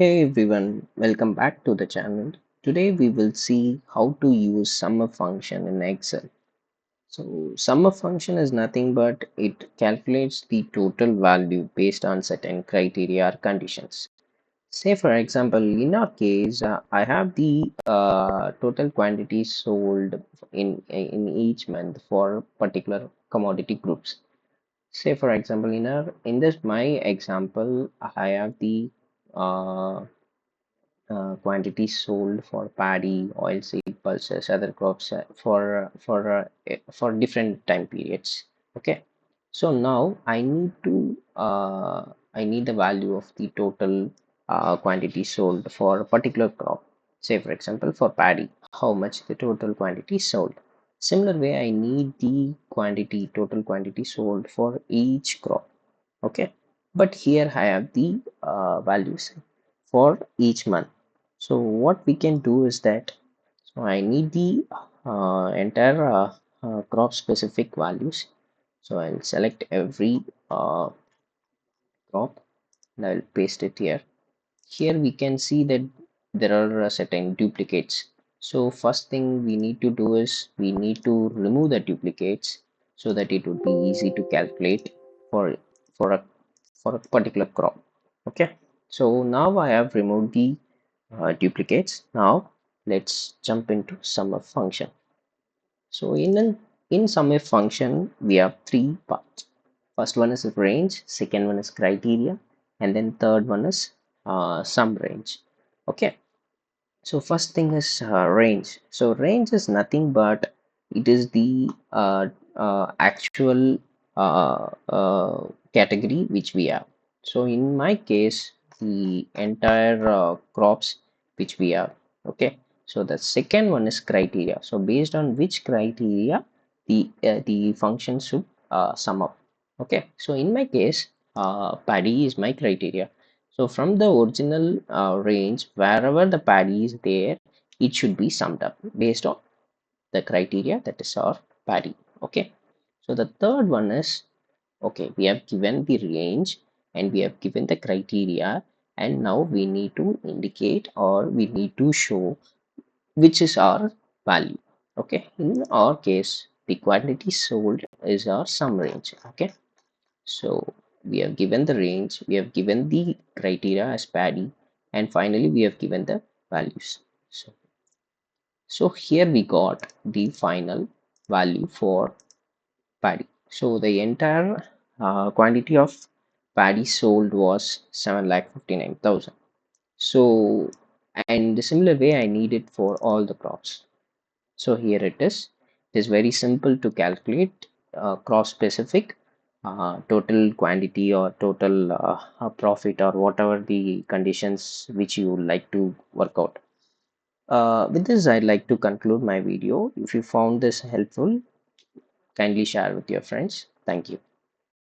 Hey everyone, welcome back to the channel. Today we will see how to use SUMIF function in Excel. So SUMIF function is nothing but it calculates the total value based on certain criteria or conditions. Say for example, in our case, I have the total quantity sold in each month for particular commodity groups. Say for example, in this my example, I have the uh, quantities sold for paddy, oilseed, pulses, other crops for different time periods. Okay, so now I need the value of the total quantity sold for a particular crop. Say for example, for paddy, how much the total quantity sold. Similar way, I need the total quantity sold for each crop. Okay, but here I have the values for each month. So what we can do is that, so I need the entire crop specific values. So I'll select every crop and I'll paste it here. Here we can see that there are certain duplicates. So first thing we need to do is we need to remove the duplicates so that it would be easy to calculate for for a for a particular crop. Okay, so now I have removed the duplicates. Now let's jump into SUMIF function. So in SUMIF function we have three parts. First one is range, second one is criteria, and then third one is sum range. Okay, so first thing is range. So range is nothing but it is the actual category which we have. So in my case, the entire crops which we have. Okay. So the second one is criteria. So based on which criteria the function should sum up. Okay. So in my case, paddy is my criteria. So from the original range, wherever the paddy is there, it should be summed up based on the criteria that is our paddy. Okay. So the third one is, okay, we have given the range and we have given the criteria, and now we need to indicate or we need to show which is our value. Okay. In our case, the quantity sold is our sum range. Okay. So we have given the range, we have given the criteria as paddy, and finally we have given the values. So here we got the final value for paddy. So the entire quantity of paddy sold was 7,59,000. So, and the similar way I need it for all the crops. So here it is. It is very simple to calculate crop specific total quantity or total profit or whatever the conditions which you would like to work out. With this, I'd like to conclude my video. If you found this helpful, kindly share with your friends. Thank you.